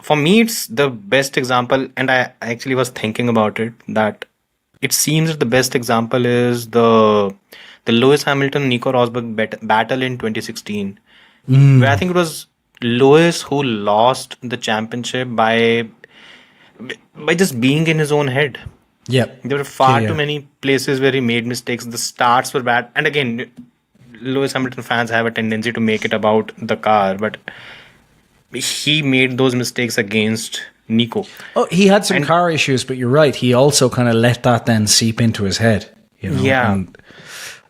for me, it's the best example, and I actually was thinking about it, that it seems that the best example is the Lewis Hamilton Nico Rosberg battle in 2016, where I think it was Lewis who lost the championship by just being in his own head. Yep. There were far Yeah. too many places where he made mistakes. The starts were bad, and again, Lewis Hamilton fans have a tendency to make it about the car, but he made those mistakes against Nico. Oh, he had some And- car issues, but you're right. He also kind of let that then seep into his head. You know? Yeah. And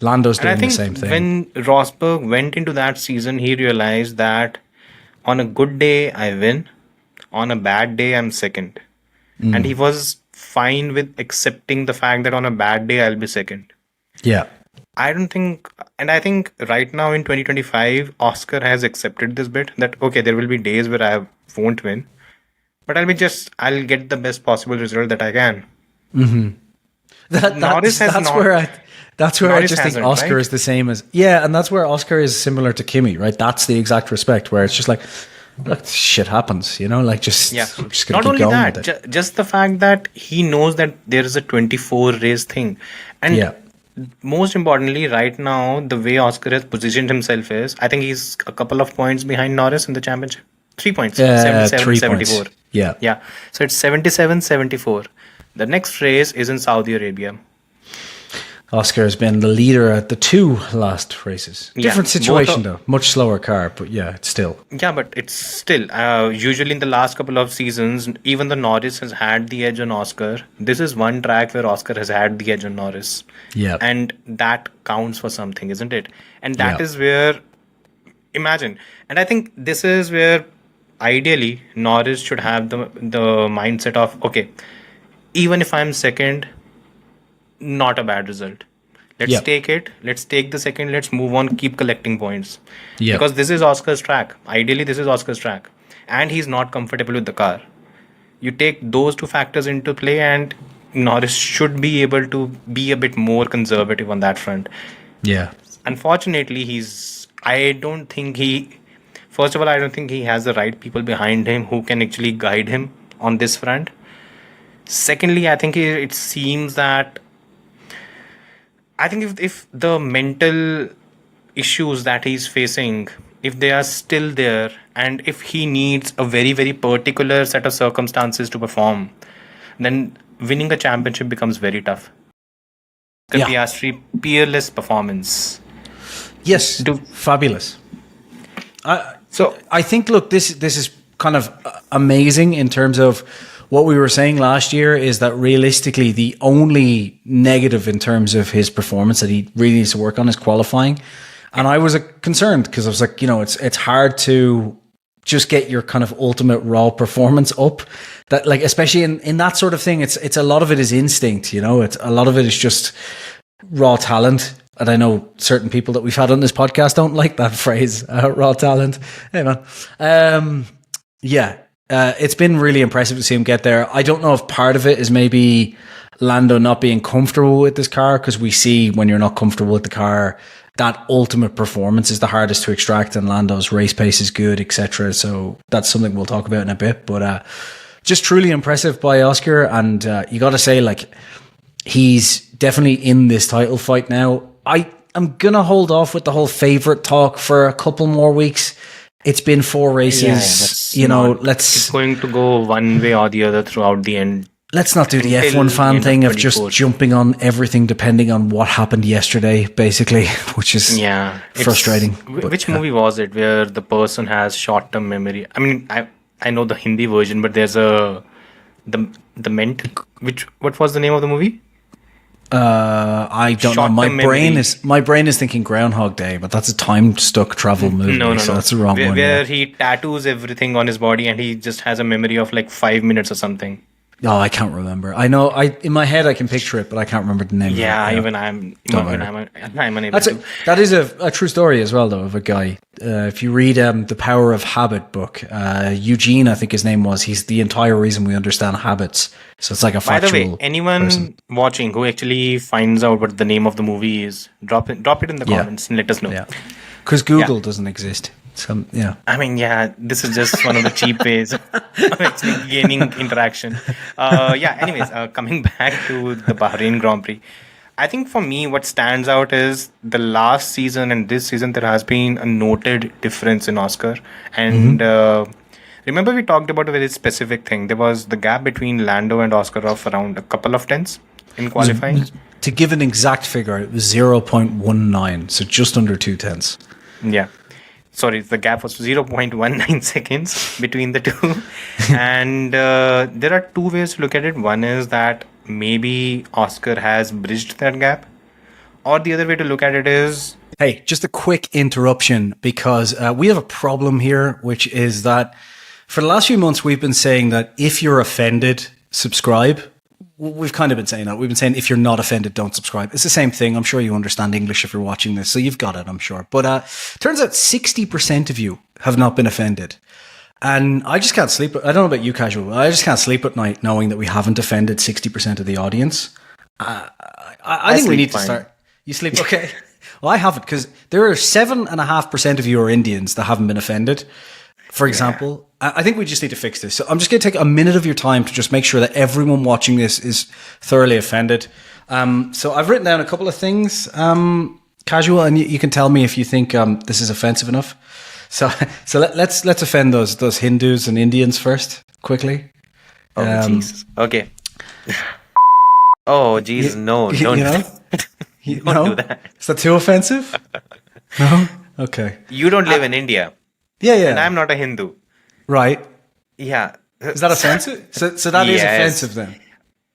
Lando's And I doing think the same thing. when Rosberg went into that season, he realized that on a good day, I win. On a bad day, I'm second. And he was fine with accepting the fact that on a bad day, I'll be second. Yeah. I don't think, and I think right now in 2025, Oscar has accepted this bit that, okay, there will be days where I won't win, but I'll get the best possible result that I can. Norris has that's not- where I Norris just think hasn't, Oscar right? is the same as and that's where Oscar is similar to Kimi, right? That's the exact respect where it's just like, look, shit happens, you know, like just Yeah. I'm just gonna Not keep only going that, with it. just the fact that he knows that there is a 24 race thing. And Yeah. most importantly, right now, the way Oscar has positioned himself is, I think he's a couple of points behind Norris in the championship. 3 points. 77, 3 74. points. Yeah. Yeah. So it's 77, 74. The next race is in Saudi Arabia. Oscar has been the leader at the 2 last races. Yeah, Different situation both though, much slower car, but yeah, it's still. Yeah, but it's still, usually in the last couple of seasons, even the Norris has had the edge on Oscar. This is one track where Oscar has had the edge on Norris. Yeah. And that counts for something, isn't it? And that Yeah. is where, imagine, and I think this is where ideally Norris should have the mindset of, okay, even if I'm second, not a bad result. Let's Yeah. take it. Let's take the second. Let's move on. Keep collecting points. Yeah. Because this is Oscar's track. Ideally, this is Oscar's track. And he's not comfortable with the car. You take those two factors into play, and Norris should be able to be a bit more conservative on that front. Yeah. Unfortunately, first of all, I don't think he has the right people behind him who can actually guide him on this front. Secondly, I think it seems that I think if the mental issues that he's facing, if they are still there, and if he needs a very, very particular set of circumstances to perform, then winning a championship becomes very tough. The Yeah. Piastri peerless performance. Yes. Fabulous. So I think, look, this is kind of amazing in terms of what we were saying last year is that realistically the only negative in terms of his performance that he really needs to work on is qualifying. And I was concerned because I was like, you know, it's hard to just get your kind of ultimate raw performance up. That, like, especially in that sort of thing, it's a lot of it is instinct, you know, it's a lot of it is just raw talent. And I know certain people that we've had on this podcast don't like that phrase, raw talent. Hey man. It's been really impressive to see him get there. I don't know if part of it is maybe Lando not being comfortable with this car, because we see when you're not comfortable with the car, that ultimate performance is the hardest to extract, and Lando's race pace is good, etc. So that's something we'll talk about in a bit. But just truly impressive by Oscar, and you got to say, like, he's definitely in this title fight now. I'm gonna hold off with the whole favorite talk for a couple more weeks. It's been 4 races, it's going to go one way or the other throughout the end. Let's not do the Until F1 fan end thing of of just 24. jumping on everything depending on what happened yesterday, basically, which is frustrating. Which movie was it where the person has short-term memory? I mean, I know the Hindi version, but there's the what was the name of the movie? I don't know. Short-term My brain is thinking Groundhog Day, but that's a time stuck travel movie. No. So that's the wrong one. Where he tattoos everything on his body and he just has a memory of like 5 minutes or something. Oh, I can't remember. I know. In my head I can picture it, but I can't remember the name. Yeah, of it. even I'm unable to. That is a true story as well, though, of a guy. If you read the Power of Habit book, Eugene, I think his name was. He's the entire reason we understand habits. So it's like a By factual. the way, anyone person. watching who actually finds out what the name of the movie is, drop it in the comments and let us know. Yeah, because Google doesn't exist. Yeah. I mean, yeah, this is just one of the cheap ways of actually gaining interaction. Yeah, anyways, coming back to the Bahrain Grand Prix, I think for me, what stands out is the last season and this season, there has been a noted difference in Oscar. And remember, we talked about a very specific thing. There was the gap between Lando and Oscar of around a couple of tenths in qualifying. To give an exact figure, it was 0.19, so just under 2/10. Yeah. Sorry, the gap was 0.19 seconds between the two. And there are two ways to look at it. One is that maybe Oscar has bridged that gap. Or the other way to look at it is... Hey, just a quick interruption because we have a problem here, which is that for the last few months, we've been saying that if you're offended, subscribe. We've kind of been saying that. We've been saying if you're not offended, don't subscribe. It's the same thing. I'm sure you understand English if you're watching this. So you've got it, I'm sure. But turns out 60% of you have not been offended. And I just can't sleep. I don't know about you, Casual. But I just can't sleep at night knowing that we haven't offended 60% of the audience. I think we need to start. You sleep okay? Well, I haven't because there are 7.5% of you are Indians that haven't been offended. For example, I think we just need to fix this. So I'm just going to take a minute of your time to just make sure that everyone watching this is thoroughly offended. So I've written down a couple of things, Casual, and you can tell me if you think this is offensive enough. So let's offend those Hindus and Indians first, quickly. Oh, Jesus. Okay. Oh, Jesus, no. Don't, don't do that. Is that too offensive? No? Okay. You don't live in India. Yeah. And I'm not a Hindu. Right. Yeah. Is that offensive? So that is offensive then?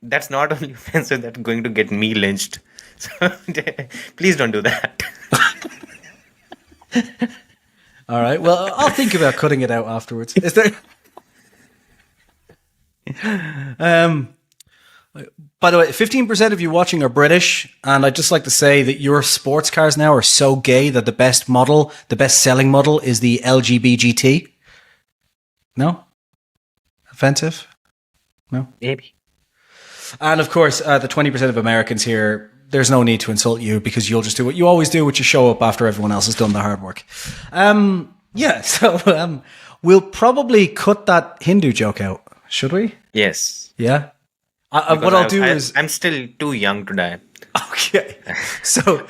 That's not only offensive, that's going to get me lynched. So please don't do that. All right. Well, I'll think about cutting it out afterwards. Is there... By the way, 15% of you watching are British, and I'd just like to say that your sports cars now are so gay that the best selling model is the LGB GT. No? Offensive? No? Maybe. And of course, the 20% of Americans here, there's no need to insult you because you'll just do what you always do, which is show up after everyone else has done the hard work. So we'll probably cut that Hindu joke out, should we? Yes. Yeah? What I'll do is... I'm still too young to die. Okay. So...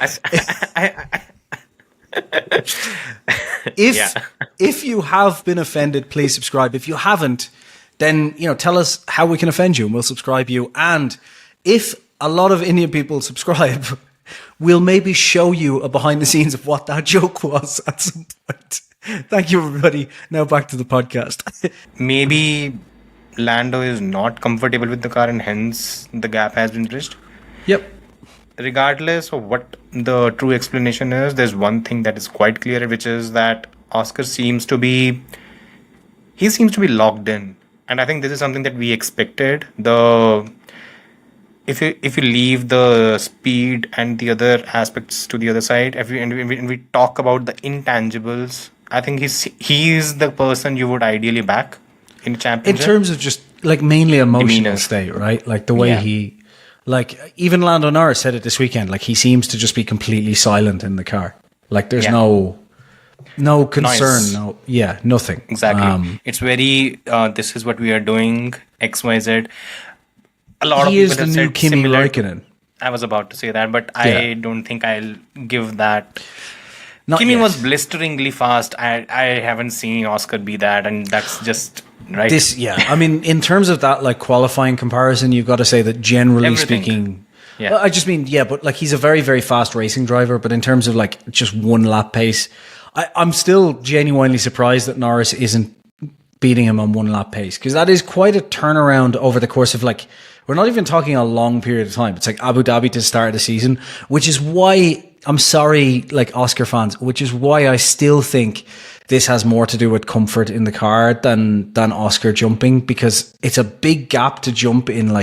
If you have been offended, please subscribe. If you haven't, then tell us how we can offend you and we'll subscribe you. And if a lot of Indian people subscribe, we'll maybe show you a behind the scenes of what that joke was at some point. Thank you, everybody. Now back to the podcast. Maybe Lando is not comfortable with the car and hence the gap has been bridged. Yep. Regardless of what the true explanation is, there's one thing that is quite clear, which is that Oscar seems to be locked in. And I think this is something that we expected. If you leave the speed and the other aspects to the other side, and we talk about the intangibles, I think he's the person you would ideally back in a championship. In terms of just mainly emotional state, right? Like the way he... even Lando Norris said it this weekend, he seems to just be completely silent in the car. There's no concern, noise. Nothing. Exactly. It's very, this is what we are doing, XYZ. A lot of people have said said Kimi Räikkönen. I was about to say that, but I don't think I'll give that. Not Kimi yet. was blisteringly fast. I haven't seen Oscar be that, and that's just... Right. In terms of that qualifying comparison, you've got to say that generally speaking, I just mean, but he's a very, very fast racing driver. But in terms of just one lap pace, I'm still genuinely surprised that Norris isn't beating him on one lap pace because that is quite a turnaround over the course of we're not even talking a long period of time. It's Abu Dhabi to start the season, which is why I'm sorry, Oscar fans, which is why I still think this has more to do with comfort in the car than Oscar jumping because it's a big gap to jump in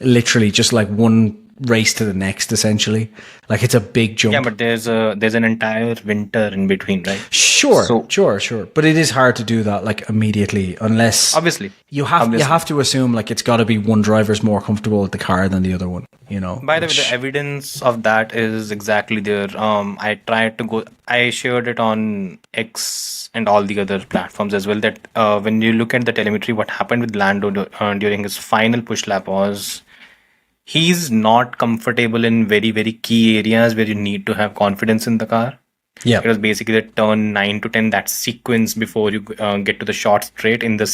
literally just one race to the next, essentially. Like, it's a big jump. Yeah, but there's an entire winter in between, right? Sure, So sure. But it is hard to do that like immediately, unless obviously, you have to assume like it's got to be one driver's more comfortable with the car than the other one. You know. by the way, the evidence of that is exactly there. I shared it on X and all the other platforms as well. That when you look at the telemetry, what happened with Lando during his final push lap was he's not comfortable in very, very key areas where you need to have confidence in the car. Yeah. It was basically the turn 9 to 10, that sequence before you get to the short straight in the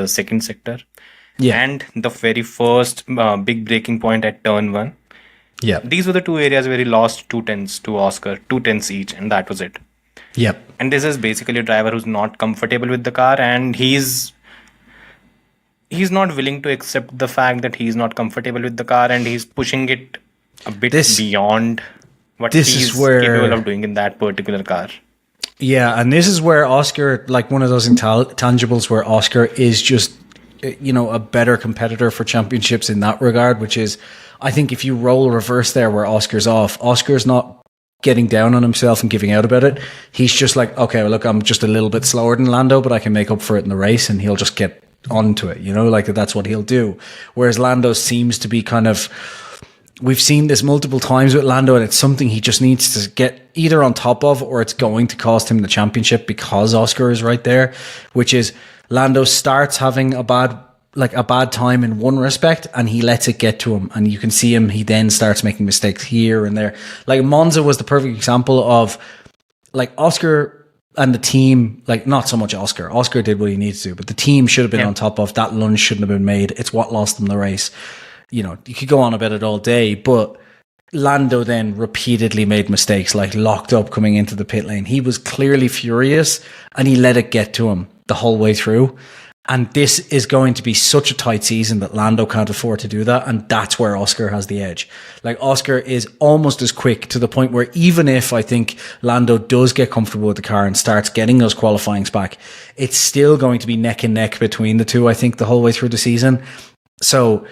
second sector. Yeah. And the very first big breaking point at turn 1. Yeah. These were the two areas where he lost 2 tenths to Oscar, 2 tenths each, and that was it. Yep. And this is basically a driver who's not comfortable with the car, and he's not willing to accept the fact that he's not comfortable with the car, and he's pushing it a bit beyond what he's capable of doing in that particular car. Yeah, and this is where Oscar, like one of those intangibles where Oscar is just, a better competitor for championships in that regard, which is, I think if you roll reverse there where Oscar's off, Oscar's not getting down on himself and giving out about it. He's just like, okay, well, look, I'm just a little bit slower than Lando, but I can make up for it in the race, and he'll just get onto it, like that's what he'll do. Whereas Lando seems to be kind of, we've seen this multiple times with Lando, and it's something he just needs to get either on top of, or it's going to cost him the championship because Oscar is right there, which is Lando starts having a bad time in one respect, and he lets it get to him, and you can see him, he then starts making mistakes here and there. Like Monza was the perfect example of like Oscar and the team, like not so much Oscar. Oscar did what he needed to do, but the team should have been on top of that. Lunge shouldn't have been made. It's what lost them the race. You could go on about it all day, but Lando then repeatedly made mistakes, like locked up coming into the pit lane. He was clearly furious, and he let it get to him the whole way through. And this is going to be such a tight season that Lando can't afford to do that. And that's where Oscar has the edge. Like Oscar is almost as quick, to the point where even if I think Lando does get comfortable with the car and starts getting those qualifyings back, it's still going to be neck and neck between the two, I think, the whole way through the season. So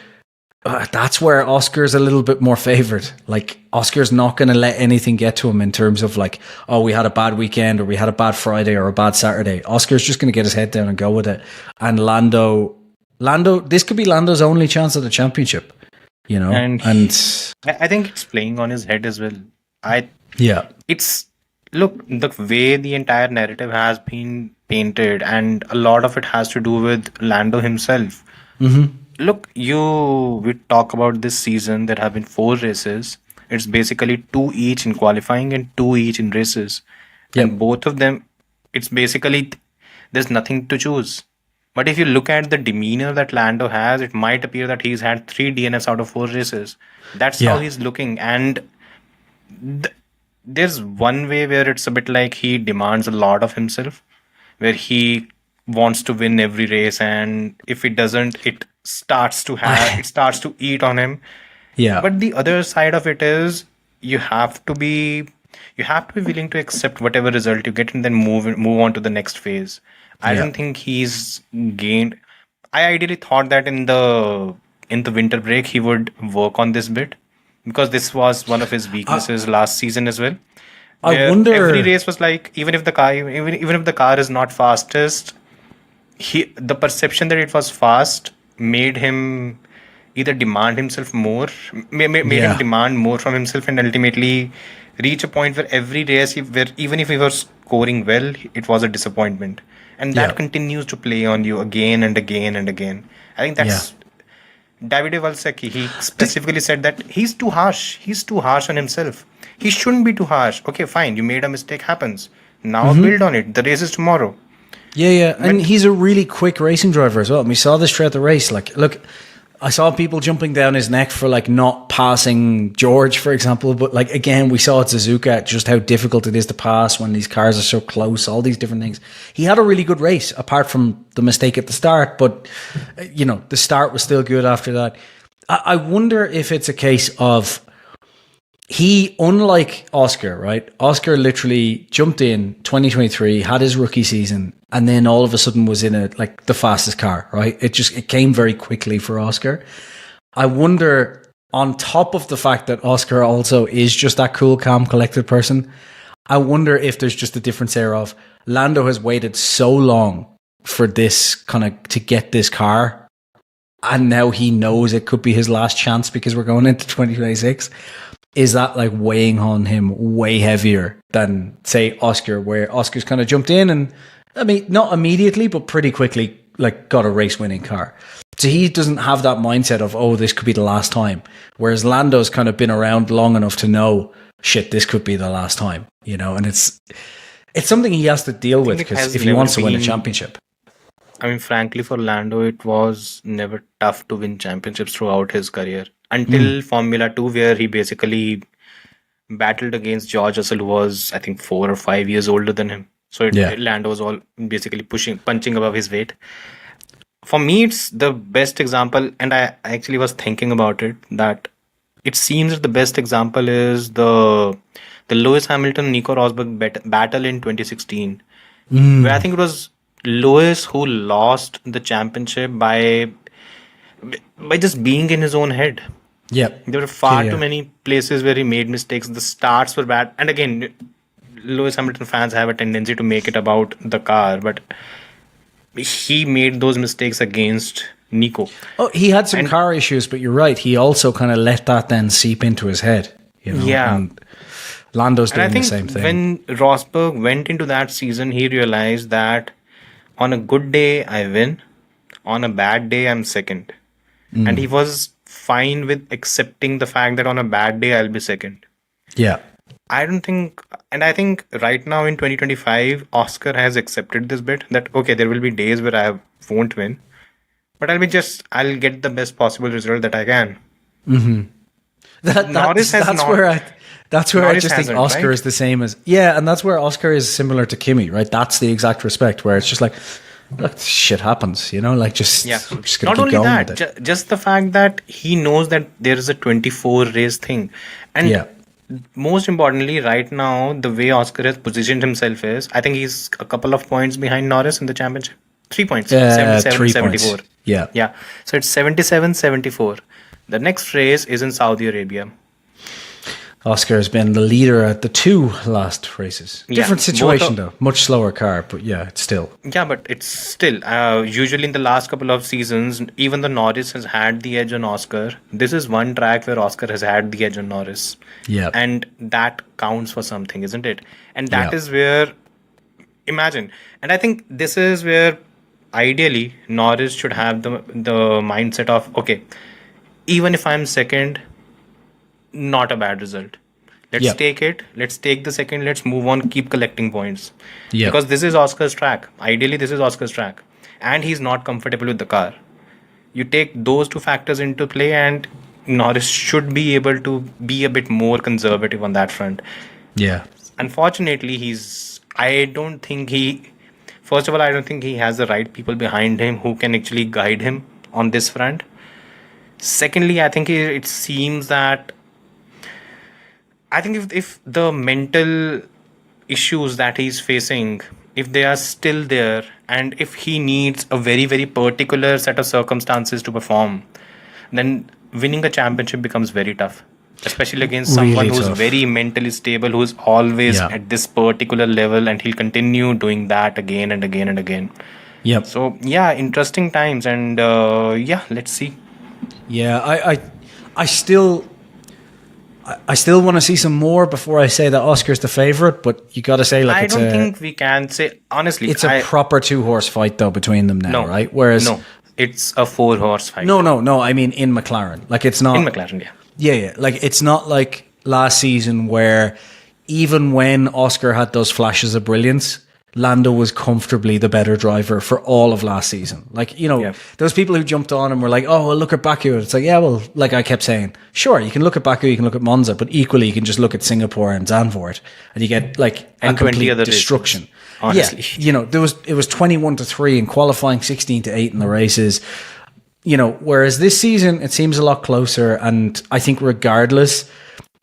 that's where Oscar's a little bit more favored. Like Oscar's not going to let anything get to him in terms of like, oh, we had a bad weekend, or we had a bad Friday, or a bad Saturday. Oscar's just going to get his head down and go with it. And Lando, this could be Lando's only chance at a championship, And I think it's playing on his head as well. Look, the way the entire narrative has been painted, and a lot of it has to do with Lando himself. Mm-hmm. Look, we talk about this season. There have been 4 races. It's basically 2 each in qualifying and 2 each in races. Yep. And both of them, it's basically, there's nothing to choose. But if you look at the demeanor that Lando has, it might appear that he's had 3 DNFs out of 4 races. That's how he's looking. And there's one way where it's a bit like he demands a lot of himself, where he wants to win every race, and if it doesn't, it starts to eat on him. Yeah. But the other side of it is you have to be willing to accept whatever result you get, and then move on to the next phase. I don't think he's gained. I ideally thought that in the winter break he would work on this bit, because this was one of his weaknesses last season as well. I wonder, every race was like, even if the car is not fastest, the perception that it was fast made him either demand himself more, made him demand more from himself, and ultimately reach a point where every race, where even if he was scoring well, it was a disappointment, and that continues to play on you again and again and again. I think that's Davide Valsecchi. He specifically said that he's too harsh. He's too harsh on himself. He shouldn't be too harsh. Okay, fine. You made a mistake. Happens. Now build on it. The race is tomorrow. Yeah. And he's a really quick racing driver as well. And we saw this throughout the race. Like, look, I saw people jumping down his neck for like not passing George, for example. But like, again, we saw at Suzuka just how difficult it is to pass when these cars are so close, all these different things. He had a really good race, apart from the mistake at the start. But, the start was still good after that. I wonder if it's a case of, he, unlike Oscar, right? Oscar literally jumped in 2023, had his rookie season, and then all of a sudden was in the fastest car, right? It came very quickly for Oscar. I wonder on top of the fact that Oscar also is just that cool, calm, collected person, I wonder if there's just a difference there of Lando has waited so long for this kind of to get this car, and now he knows it could be his last chance because we're going into 2026. Is that like weighing on him way heavier than say Oscar, where Oscar's kind of jumped in and, I mean, not immediately, but pretty quickly, like got a race winning car. So he doesn't have that mindset of, oh, this could be the last time. Whereas Lando's kind of been around long enough to know, shit, this could be the last time, you know, and it's something he has to deal with because if he wants to win a championship. I mean, frankly, for Lando, it was never tough to win championships throughout his career until Formula 2, where he basically battled against George Russell, who was, I think, 4 or 5 years older than him. So Lando was all basically punching above his weight. For me, it's the best example, and I actually was thinking about it, that it seems that the best example is the Lewis Hamilton Nico Rosberg battle in 2016, where I think it was Lewis who lost the championship by just being in his own head. Yeah, There were far too many places where he made mistakes. The starts were bad, and again, Lewis Hamilton fans have a tendency to make it about the car, but he made those mistakes against Nico. Oh, he had some car issues, but you're right. He also kind of let that then seep into his head. You know? Yeah. And Lando's And I doing think the same thing. when Rosberg went into that season, he realized that on a good day, I win. On a bad day, I'm second. And he was fine with accepting the fact that on a bad day, I'll be second. Yeah. I think right now in 2025, Oscar has accepted this bit that, okay, there will be days where I won't win, but I'll get the best possible result that I can. That's where I just think hasn't, Oscar right? is the same as, and that's where Oscar is similar to Kimi, right? That's the exact respect where it's just like, look, shit happens, you know, like just, we're just gonna Not keep only going that, with it. just the fact that he knows that there is a 24 race thing. And most importantly, right now, the way Oscar has positioned himself is, I think he's a couple of points behind Norris in the championship. 3 points. 77, 3 74. points. Yeah. Yeah. So it's 77, 74. The next race is in Saudi Arabia. Oscar has been the leader at the 2 last races. Yeah, Different situation though, much slower car, but it's still. Yeah, but it's still, usually in the last couple of seasons, even the Norris has had the edge on Oscar. This is one track where Oscar has had the edge on Norris. Yeah. And that counts for something, isn't it? And that is where, imagine, and I think this is where ideally Norris should have the mindset of, okay, even if I'm second, not a bad result. Let's take it. Let's take the second. Let's move on. Keep collecting points. Yeah. Because this is Oscar's track. Ideally, this is Oscar's track. And he's not comfortable with the car. You take those two factors into play, and Norris should be able to be a bit more conservative on that front. Yeah. Unfortunately, I don't think he has the right people behind him who can actually guide him on this front. Secondly, I think it seems that if the mental issues that he's facing, if they are still there, and if he needs a very, very particular set of circumstances to perform, then winning a championship becomes very tough. Especially against someone Really who's tough. very mentally stable, who's always at this particular level, and he'll continue doing that again and again and again. Yep. So, interesting times, and let's see. Yeah, I still want to see some more before I say that Oscar's the favorite, but you got to say, like, I don't think we can say, honestly. It's a proper 2-horse fight though between them now, right? Whereas it's a 4-horse fight. No, I mean in McLaren. Like, it's not In McLaren, yeah. Yeah. Like, it's not like last season where even when Oscar had those flashes of brilliance, Lando was comfortably the better driver for all of last season. Like, you know, those people who jumped on and were like, oh, well, look at Baku. It's like, like I kept saying, sure, you can look at Baku, you can look at Monza, but equally you can just look at Singapore and Zandvoort and you get like a complete destruction. Races, honestly. Yeah, you know, it was 21-3 in qualifying, 16-8 in the races. You know, whereas this season it seems a lot closer, and I think regardless,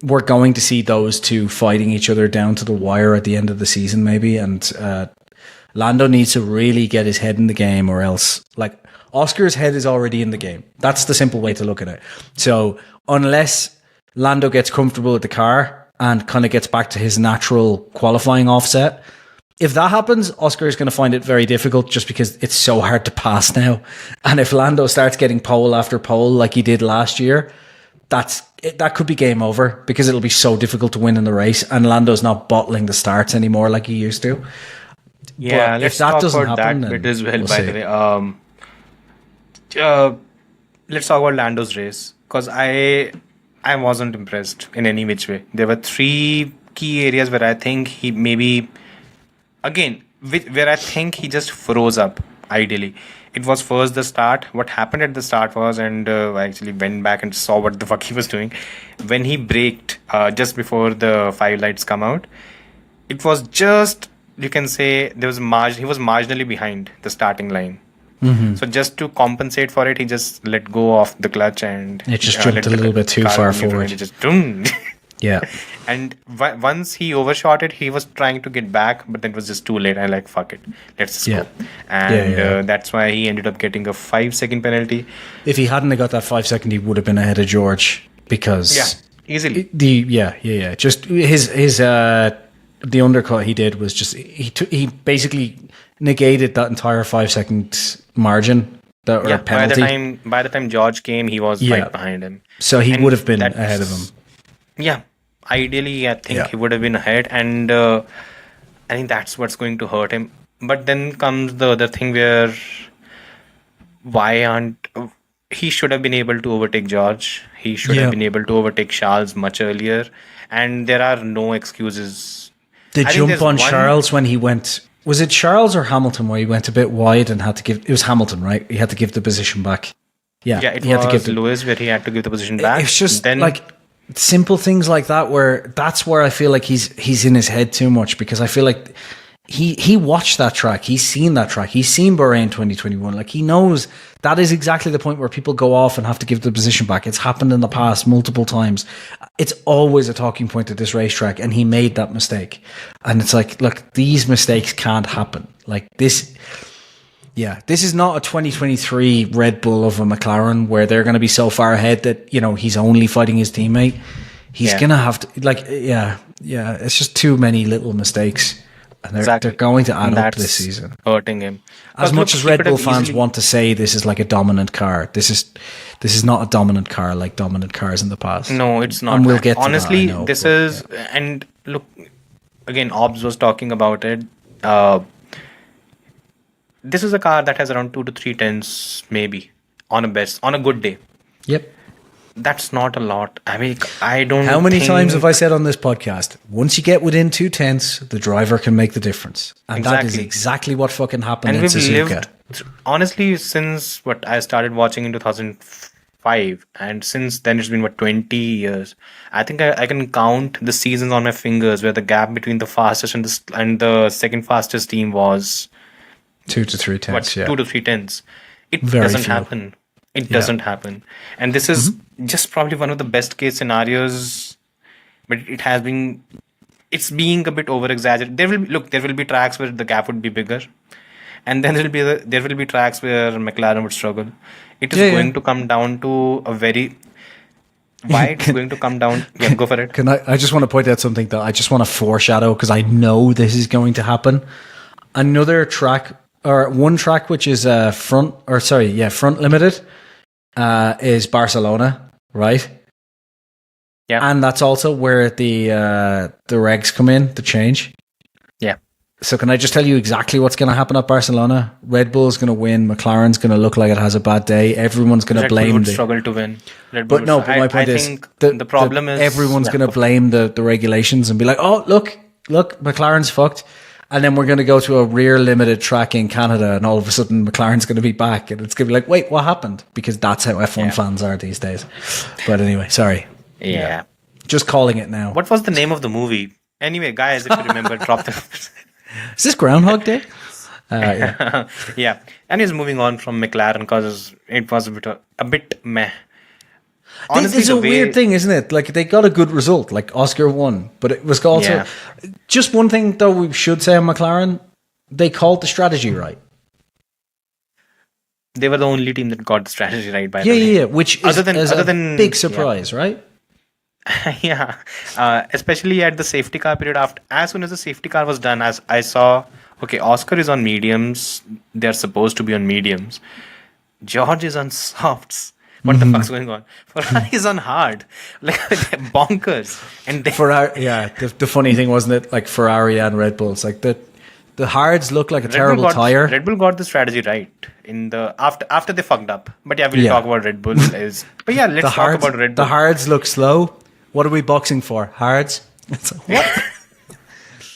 we're going to see those two fighting each other down to the wire at the end of the season, maybe. And Lando needs to really get his head in the game, or else, like, Oscar's head is already in the game. That's the simple way to look at it. So unless Lando gets comfortable with the car and kind of gets back to his natural qualifying offset, if that happens, Oscar is going to find it very difficult just because it's so hard to pass now. And if Lando starts getting pole after pole like he did last year, that could be game over because it'll be so difficult to win in the race. And Lando's not bottling the starts anymore like he used to. Yeah, But let's if that talk doesn't about happen, that then bit as well, we'll by see. the way. Let's talk about Lando's race because I wasn't impressed in any which way. There were three key areas where I think he maybe again where I think he just froze up. Ideally, it was first the start. What happened at the start was, and I actually went back and saw what the fuck he was doing when he braked just before the five lights come out. It was just, you can say, there was he was marginally behind the starting line. So just to compensate for it, he just let go of the clutch and It just let jumped a the little bit too car far go neutral forward. and it just boom. Yeah. And once he overshot it, he was trying to get back, but then it was just too late. I like, fuck it, let's just Yeah. go. And Yeah. that's why he ended up getting a 5 second penalty. If he hadn't have got that 5 second, he would have been ahead of George because Easily. Just his the undercut he did was just he basically negated that entire 5 second margin or penalty. By the time George came, he was right behind him. So he And would have been that's- ahead of him. Yeah, ideally, I think Yeah. he would have been ahead, and I think that's what's going to hurt him. But then comes the other thing where why aren't he should have been able to overtake George. He should Yeah. have been able to overtake Charles much earlier, and there are no excuses. The I think jump there's on one- Charles when he went, was it Charles or Hamilton where he went a bit wide and had to give, it was Hamilton, right? He had to give the position back. Yeah, Yeah, it he had to give was the, Lewis where he had to give the position back. it's just then like simple things like that where that's where I feel like he's in his head too much because I feel like he watched that track. He's seen that track. He's seen Bahrain 2021. Like he knows that is exactly the point where people go off and have to give the position back. It's happened in the past multiple times. It's always a talking point at this racetrack, and he made that mistake. And it's like, look, these mistakes can't happen. Like this. Yeah, this is not a 2023 Red Bull of a McLaren where they're going to be so far ahead that, you know, he's only fighting his teammate. He's going to have to, it's just too many little mistakes. And they're going to add up this season. Hurting him. As much as Red Bull fans easily want to say this is like a dominant car, this is not a dominant car like dominant cars in the past. No, it's not. And we'll get to honestly, that, I know, this but, is and look again. Obbs was talking about it. This is a car that has around 2 to 3 tenths, maybe on a good day. Yep. That's not a lot. I mean, I don't. How many think- times have I said on this podcast, once you get within 2 tenths, the driver can make the difference. And that is Exactly. exactly what fucking happened And in we've Suzuka. lived honestly since what I started watching in 2005, and since then it's been 20 years. I think I can count the seasons on my fingers where the gap between the fastest and the second fastest team was 2 to 3 tenths, 2 to 3 tenths. It Very doesn't few. happen. It doesn't happen. And this is just probably one of the best case scenarios, but it's being a bit over exaggerated. There will be tracks where the gap would be bigger, and then there will be tracks where McLaren would struggle. It is going to come down to why it's going to come down. Yeah, go for it. I just want to point out something that I just want to foreshadow because I know this is going to happen. Another track, or one track which is front limited, is Barcelona, right? Yeah. And that's also where the regs come in to change. Yeah. So can I just tell you exactly what's going to happen at Barcelona? Red Bull's going to win. McLaren's going to look like it has a bad day. Everyone's going to Red Bull blame would struggle to win. But my point is, think the problem is everyone's going to blame the regulations and be like, "Oh, look, McLaren's fucked." And then we're going to go to a rear limited track in Canada, and all of a sudden McLaren's going to be back, and it's going to be like, "Wait, what happened?" Because that's how F1 fans are these days. But anyway, sorry. Yeah. Just calling it now. What was the name of the movie? Anyway, guys, if you remember, drop the. Is this Groundhog Day? Yeah. Yeah. And he's moving on from McLaren because it was a bit meh. Honestly, It's a weird thing, isn't it? Like, they got a good result, like Oscar won, but it was also just one thing though we should say on McLaren, they called the strategy right. They were the only team that got the strategy right, by Yeah, the way. yeah, yeah. Which is, Other a than big surprise, right? yeah, especially at the safety car period. After, as soon as the safety car was done, as I saw, okay, Oscar is on mediums. They're supposed to be on mediums. George is on softs. What the fuck's going on? Ferrari is on hard, like bonkers. And they, Ferrari, yeah. The funny thing wasn't it, like Ferrari and Red Bull. It's like the hards look like a terrible tire. Red Bull got the strategy right in the after they fucked up. But yeah, we'll Yeah. talk about Red Bull. But yeah, let's talk about Red Bull. The hards look slow. What are we boxing for? Hards? It's like, what?